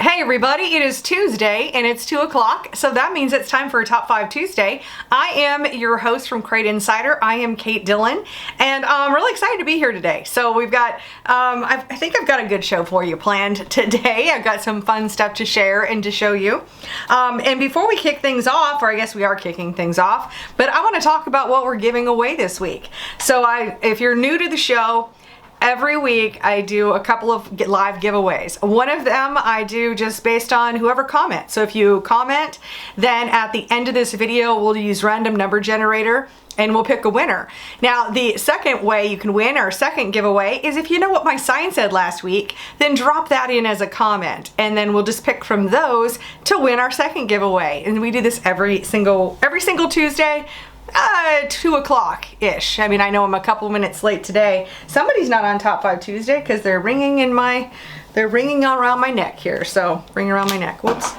Hey everybody, it is Tuesday and it's 2 o'clock, so that means it's time for a Top 5 Tuesday. I am your host from Crate Insider. I am Kate Dillon, and I'm really excited to be here today. So we've got, I think I've got a good show for you planned today. I've got some fun stuff to share and to show you. And before we kick things off, or I guess we are kicking things off, but I want to talk about what we're giving away this week. So if you're new to the show, every week I do a couple of live giveaways. One of them I do just based on whoever comments. So if you comment, then at the end of this video we'll use random number generator and we'll pick a winner. Now the second way you can win, our second giveaway, is if you know what my sign said last week, then drop that in as a comment and then we'll just pick from those to win our second giveaway. And we do this every single Tuesday. 2 o'clock-ish. I mean, I know I'm a couple minutes late today. Somebody's not on Top 5 Tuesday because they're ringing around my neck here. So, ring around my neck. Whoops.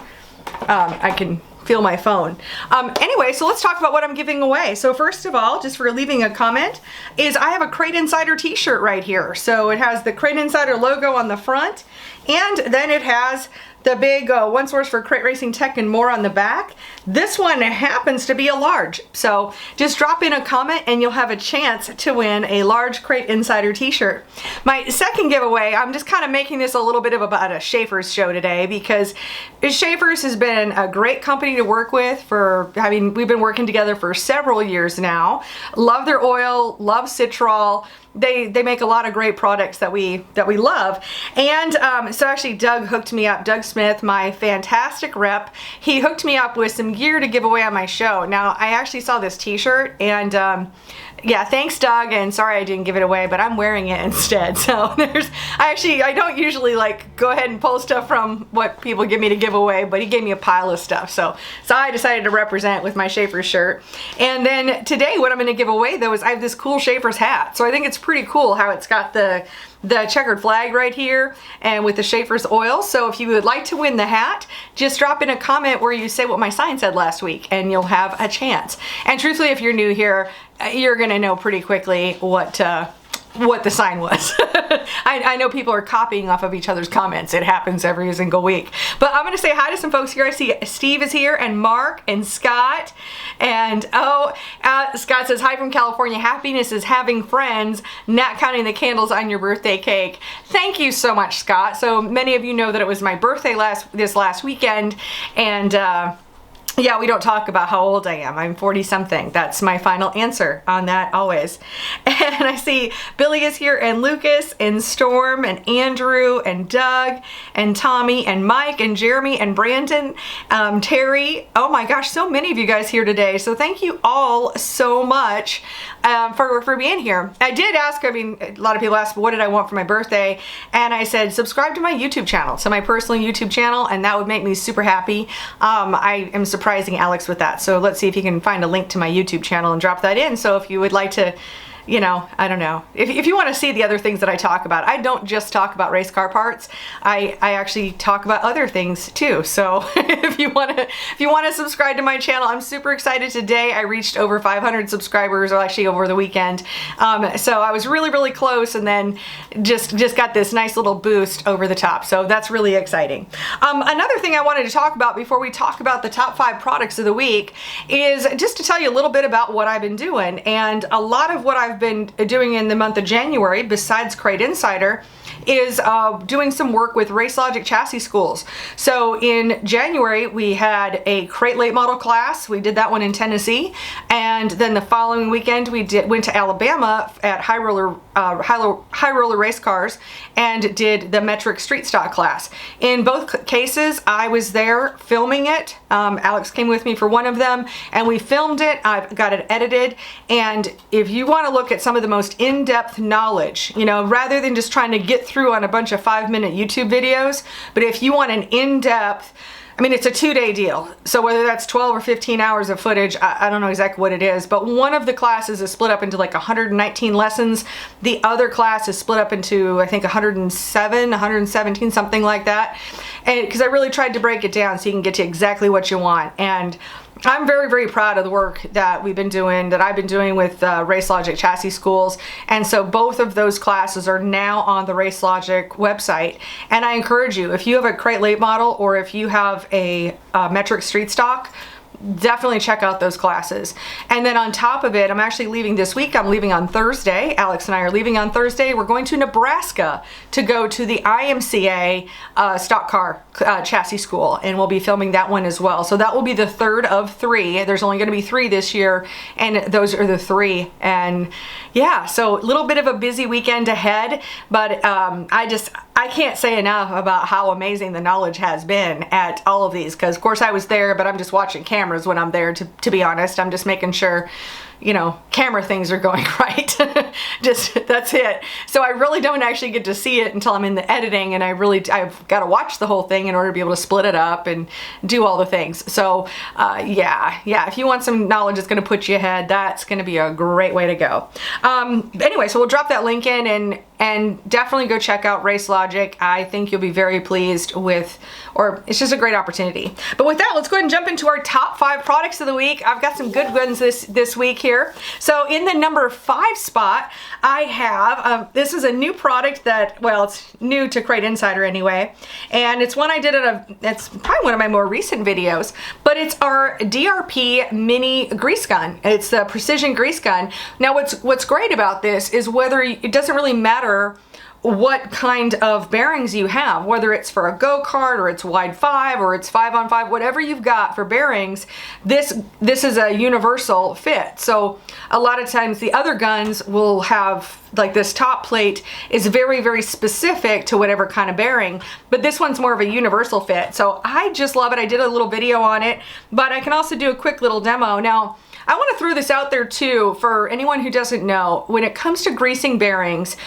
I can feel my phone. Anyway, so let's talk about what I'm giving away. So first of all, just for leaving a comment, is I have a Crate Insider t-shirt right here. So it has the Crate Insider logo on the front, and then it has the big one source for crate racing tech and more on the back. This one happens to be a large. So just drop in a comment and you'll have a chance to win a large Crate Insider t-shirt. My second giveaway, I'm just kind of making this a little bit of about a Schaefer's show today because Schaefer's has been a great company to work with for, I mean, we've been working together for several years now. Love their oil, love Citrol. They make a lot of great products that we love. And so actually Doug hooked me up, Doug Smith, my fantastic rep. He hooked me up with some gear to give away on my show. Now I actually saw this t-shirt and yeah, thanks Doug, and sorry I didn't give it away, but I'm wearing it instead. So I don't usually like go ahead and pull stuff from what people give me to give away, but he gave me a pile of stuff. So I decided to represent with my Schaefer's shirt. And then today what I'm gonna give away though is I have this cool Schaefer's hat. So I think it's pretty cool how it's got the checkered flag right here and with the Schaefer's oil. So if you would like to win the hat, just drop in a comment where you say what my sign said last week and you'll have a chance. And truthfully, if you're new here, you're gonna know pretty quickly what the sign was. I know people are copying off of each other's comments. It happens every single week. But I'm going to say hi to some folks here. I see Steve is here, and Mark, and Scott. And Scott says, hi from California. Happiness is having friends, not counting the candles on your birthday cake. Thank you so much, Scott. So many of you know that it was my birthday this last weekend, and yeah, we don't talk about how old I am. I'm 40 something. That's my final answer on that always. And I see Billy is here, and Lucas, and Storm, and Andrew, and Doug, and Tommy, and Mike, and Jeremy, and Brandon, Terry. Oh my gosh, so many of you guys here today. So thank you all so much for being here. I did ask, I mean, a lot of people asked, what did I want for my birthday? And I said, subscribe to my YouTube channel, to my personal YouTube channel, and that would make me super happy. I am surprising Alex with that. So let's see if you can find a link to my YouTube channel and drop that in. So if you would like to, you know, I don't know. If you want to see the other things that I talk about, I don't just talk about race car parts. I actually talk about other things too. So if you want to subscribe to my channel, I'm super excited today. I reached over 500 subscribers, or actually over the weekend. So I was really close, and then just got this nice little boost over the top. So that's really exciting. Another thing I wanted to talk about before we talk about the top 5 products of the week is just to tell you a little bit about what I've been doing. And a lot of what I've been doing in the month of January, besides Crate Insider, is doing some work with Race Logic chassis schools. So in January we had a crate late model class. We did that one in Tennessee, and then the following weekend we went to Alabama at high roller race cars and did the metric street stock class. In both cases I was there filming it. Alex came with me for one of them and we filmed it. I've got it edited, and if you want to look at some of the most in-depth knowledge, you know, rather than just trying to get through on a bunch of 5-minute YouTube videos, but if you want an in-depth, I mean, it's a 2-day deal. So whether that's 12 or 15 hours of footage, I don't know exactly what it is, but one of the classes is split up into like 119 lessons. The other class is split up into, I think, 107, 117, something like that. and because I really tried to break it down so you can get to exactly what you want. And I'm very, very proud of the work that I've been doing with Race Logic Chassis Schools. And so both of those classes are now on the Race Logic website. And I encourage you, if you have a crate late model or if you have a metric street stock, definitely check out those classes. And then on top of it, I'm actually leaving this week. I'm leaving on Thursday. Alex and I are leaving on Thursday. We're going to Nebraska to go to the IMCA stock car chassis school, and we'll be filming that one as well. So that will be the third of 3. There's only going to be 3 this year, and those are the 3. And yeah, so a little bit of a busy weekend ahead, but I can't say enough about how amazing the knowledge has been at all of these, because of course I was there, but I'm just watching cameras when I'm there, to be honest. I'm just making sure, you know, camera things are going right. That's it. So I really don't actually get to see it until I'm in the editing, and I've got to watch the whole thing in order to be able to split it up and do all the things. So yeah, if you want some knowledge that's going to put you ahead, that's going to be a great way to go. Anyway, so we'll drop that link in, and definitely go check out Race Logic. I think you'll be very pleased with, or it's just a great opportunity. But with that, let's go ahead and jump into our top 5 products of the week. I've got some good ones this week here. So in the number 5 spot, I have, this is a new product that, well, it's new to Crate Insider anyway, and it's one I did it's probably one of my more recent videos, but it's our DRP mini grease gun. It's the precision grease gun. Now what's great about this is it doesn't really matter what kind of bearings you have, whether it's for a go-kart or it's wide 5 or it's 5-on-5, whatever you've got for bearings, this is a universal fit. So a lot of times the other guns will have, like, this top plate is very, very specific to whatever kind of bearing, but this one's more of a universal fit. So I just love it. I did a little video on it, but I can also do a quick little demo. Now, I want to throw this out there too for anyone who doesn't know. When it comes to greasing bearings,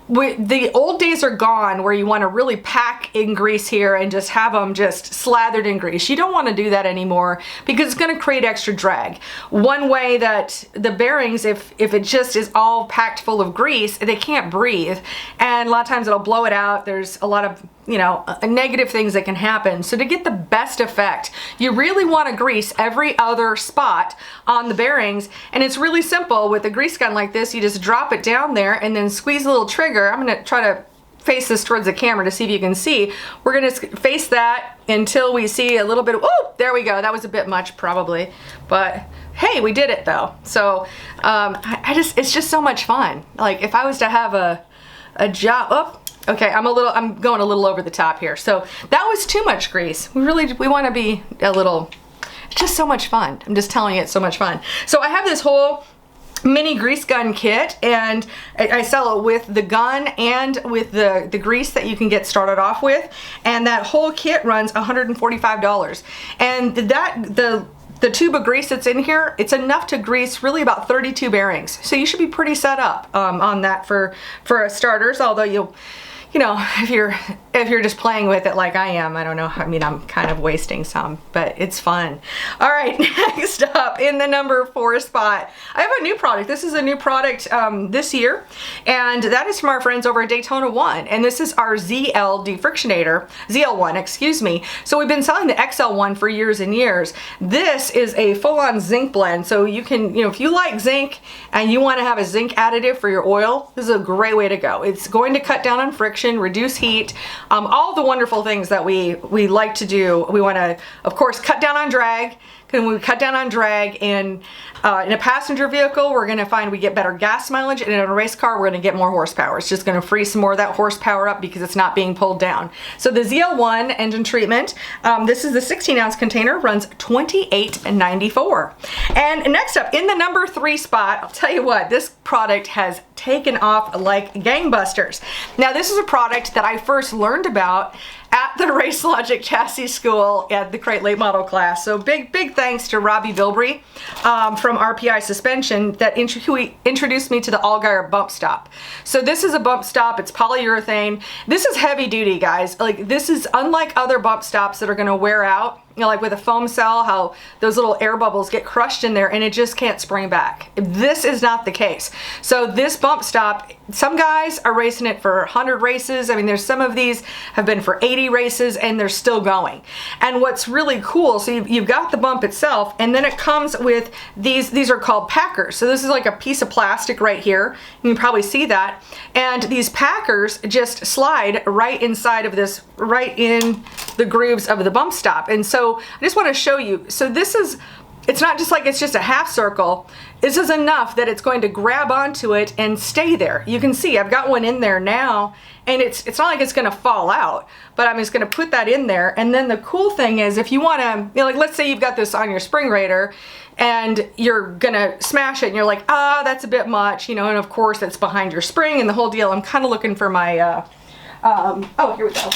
the old days are gone where you want to really pack in grease here and just have them just slathered in grease. You don't want to do that anymore because it's going to create extra drag. One way that the bearings, if it just is all packed full of grease, they can't breathe, and a lot of times it'll blow it out. There's a lot of, you know, negative things that can happen. So to get the best effect, you really want to grease every other spot on the bearings, and it's really simple. With a grease gun like this, you just drop it down there and then squeeze a little trigger. I'm going to try to face this towards the camera to see if you can see. We're going to face that until we see a little bit of, oh, there we go. That was a bit much probably, but hey, we did it though. So it's just so much fun. Like, if I was to have a job, oh, okay, I'm going a little over the top here. So that was too much grease. We want to be a little, it's just so much fun. I'm just telling you, it's so much fun. So I have this whole mini grease gun kit, and I sell it with the gun and with the grease that you can get started off with, and that whole kit runs $145. And the tube of grease that's in here, it's enough to grease really about 32 bearings. So you should be pretty set up on that for starters, although you know, if you're just playing with it like I am, I don't know, I mean, I'm kind of wasting some, but it's fun. All right, next up in the number 4 spot, I have a new product. This is a new product this year, and that is from our friends over at Daytona 1, and this is our ZL defrictionator, ZL1, excuse me. So we've been selling the XL1 for years and years. This is a full-on zinc blend, so you can, you know, if you like zinc and you want to have a zinc additive for your oil, this is a great way to go. It's going to cut down on friction, reduce heat, all the wonderful things that we like to do. We want to, of course, cut down on drag. When we cut down on drag in a passenger vehicle, we're going to find we get better gas mileage, and in a race car, we're going to get more horsepower. It's just going to free some more of that horsepower up because it's not being pulled down. So the ZL1 engine treatment, this is the 16-ounce container, runs $28.94. And next up, in the number 3 spot, I'll tell you what, this product has taken off like gangbusters. Now, this is a product that I first learned about at the Race Logic Chassis School at the Crate Late Model class. So big thanks to Robbie Bilbrey from RPI Suspension that introduced me to the Allgaier bump stop. So this is a bump stop. It's polyurethane. This is heavy duty, guys. Like, this is unlike other bump stops that are going to wear out. You know, like with a foam cell, how those little air bubbles get crushed in there and it just can't spring back. This is not the case. So this bump stop, some guys are racing it for 100 races. I mean, there's some of these have been for 80 80 races and they're still going. And what's really cool, so you've got the bump itself, and then it comes with these are called packers. So this is like a piece of plastic right here. You can probably see that. And these packers just slide right inside of this, right in the grooves of the bump stop. And so I just want to show you. So this is, it's not just like it's just a half circle. This is enough that it's going to grab onto it and stay there. You can see I've got one in there now, and it's not like it's going to fall out, but I'm just going to put that in there. And then the cool thing is, if you want to, you know, like let's say you've got this on your spring raider and you're gonna smash it and you're like, ah, that's a bit much, you know, and of course it's behind your spring and the whole deal. I'm kind of looking for my oh, here we go,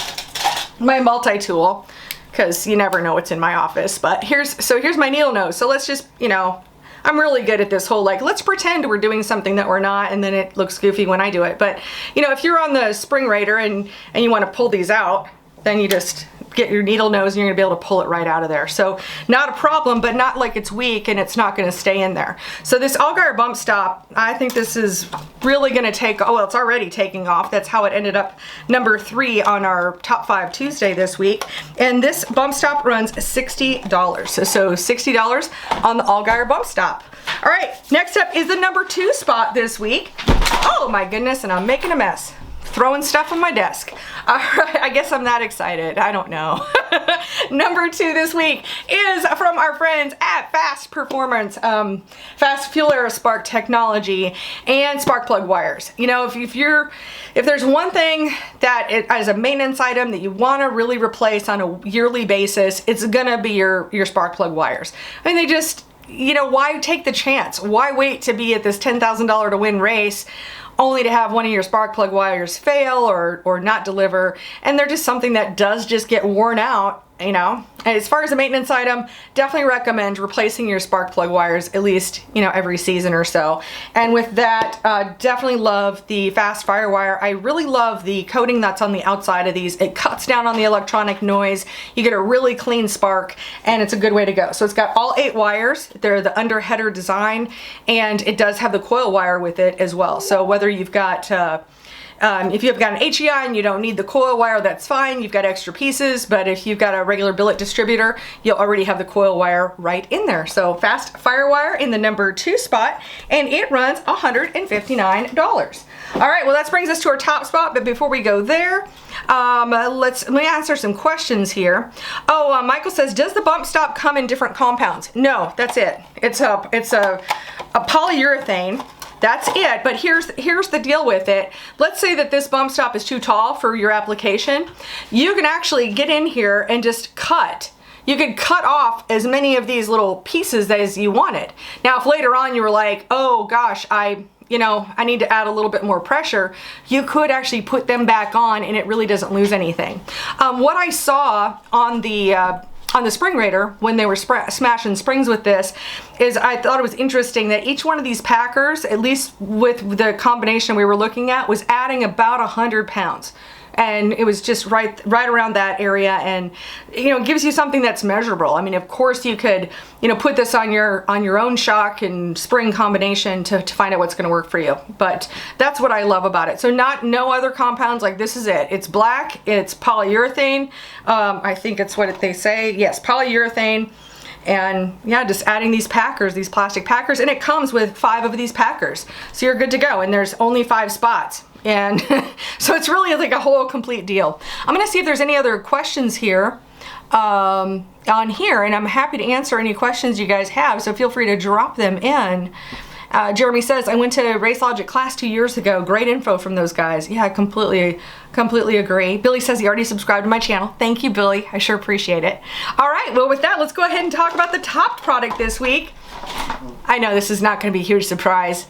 my multi-tool, because you never know what's in my office. But here's my needle nose. So let's just, you know, I'm really good at this whole, like, let's pretend we're doing something that we're not, and then it looks goofy when I do it. But, you know, if you're on the spring raider and you want to pull these out, then you just get your needle nose and you're gonna be able to pull it right out of there. So not a problem, but not like it's weak and it's not gonna stay in there. So this Allgaier bump stop, I think this is really gonna take, oh, well, it's already taking off. That's how it ended up number 3 on our Top 5 Tuesday this week. And this bump stop runs $60. So $60 on the Allgaier bump stop. All right, next up is the number 2 spot this week. Oh my goodness, and I'm making a mess. Throwing stuff on my desk. All right, I guess I'm that excited. I don't know. Number 2 this week is from our friends at Fast Performance, Fast Fuel Air Spark Technology, and spark plug wires. You know, if there's one thing that as a maintenance item that you want to really replace on a yearly basis, it's gonna be your spark plug wires. I mean, they just, you know, why take the chance? Why wait to be at this $10,000 to win race only to have one of your spark plug wires fail or not deliver? And they're just something that does just get worn out, you know. And as far as a maintenance item, definitely recommend replacing your spark plug wires at least, you know, every season or so. And with that, definitely love the Fast Firewire. I really love the coating that's on the outside of these. It cuts down on the electronic noise. You get a really clean spark, and it's a good way to go. So it's got all 8 wires. They're the under header design, and it does have the coil wire with it as well. So whether you've got if you've got an HEI and you don't need the coil wire, that's fine. You've got extra pieces, but if you've got a regular billet distributor, you'll already have the coil wire right in there. So Fast Firewire in the number 2 spot, and it runs $159. All right, well, that brings us to our top spot, but before we go there, let me answer some questions here. Oh, Michael says, does the bump stop come in different compounds? No, that's it. It's a polyurethane. That's it, but here's the deal with it. Let's say that this bump stop is too tall for your application. You can actually get in here and just cut. You could cut off as many of these little pieces as you wanted. Now, if later on you were like, oh gosh, I need to add a little bit more pressure, you could actually put them back on and it really doesn't lose anything. What I saw on the spring raider when they were smashing springs with this is I thought it was interesting that each one of these packers, at least with the combination we were looking at, was adding about 100 pounds. And it was just right around that area, and you know, it gives you something that's measurable. I mean, of course you could, you know, put this on your own shock and spring combination to find out what's going to work for you. But that's what I love about it. So no other compounds, like this is it. It's black, it's polyurethane. I think it's what they say. Yes, polyurethane. And yeah, just adding these packers, these plastic packers, and it comes with 5 of these packers. So you're good to go, and there's only 5 spots. And so it's really like a whole complete deal. I'm gonna see if there's any other questions here on here, and I'm happy to answer any questions you guys have, so feel free to drop them in. Jeremy says, I went to Race Logic class 2 years ago. Great info from those guys. Yeah, I completely agree. Billy says he already subscribed to my channel. Thank you, Billy. I sure appreciate it. All right, well, with that, let's go ahead and talk about the top product this week. I know this is not going to be a huge surprise,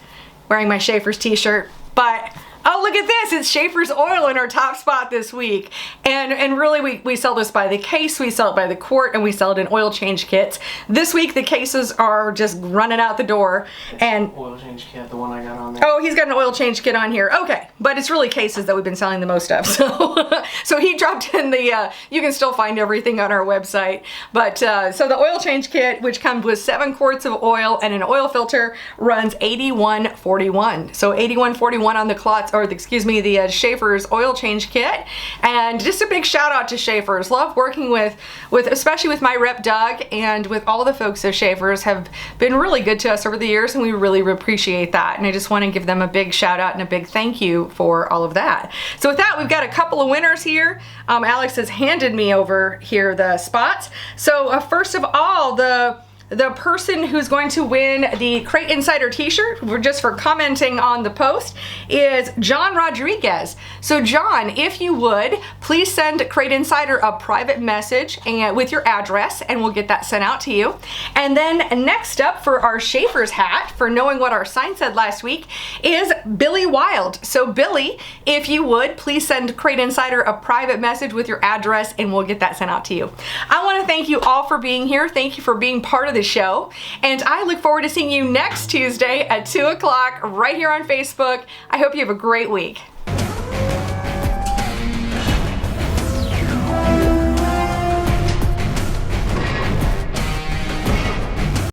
wearing my Schaefer's t-shirt, but oh, look at this. It's Schaefer's oil in our top spot this week. And really, we sell this by the case, we sell it by the quart, and we sell it in oil change kits. This week, the cases are just running out the door. And oil change kit, the one I got on there. Oh, he's got an oil change kit on here. Okay, but it's really cases that we've been selling the most of. So he dropped in the, you can still find everything on our website. But so the oil change kit, which comes with 7 quarts of oil and an oil filter, runs $81.41. So $81.41 on the clots. the Schaefer's oil change kit. And just a big shout out to Schaefer's. Love working with especially with my rep Doug, and with all the folks at Schaefer's have been really good to us over the years, and we really appreciate that. And I just want to give them a big shout out and a big thank you for all of that. So with that, we've got a couple of winners here. Alex has handed me over here the spots. So first of all, the person who's going to win the Crate Insider t-shirt, just for commenting on the post, is John Rodriguez. So John, if you would, please send Crate Insider a private message and with your address, and we'll get that sent out to you. And then next up for our Schaefer's hat, for knowing what our sign said last week, is Billy Wild. So Billy, if you would, please send Crate Insider a private message with your address, and we'll get that sent out to you. I want to thank you all for being here. Thank you for being part of the show, and I look forward to seeing you next Tuesday at 2 o'clock right here on Facebook. I hope you have a great week.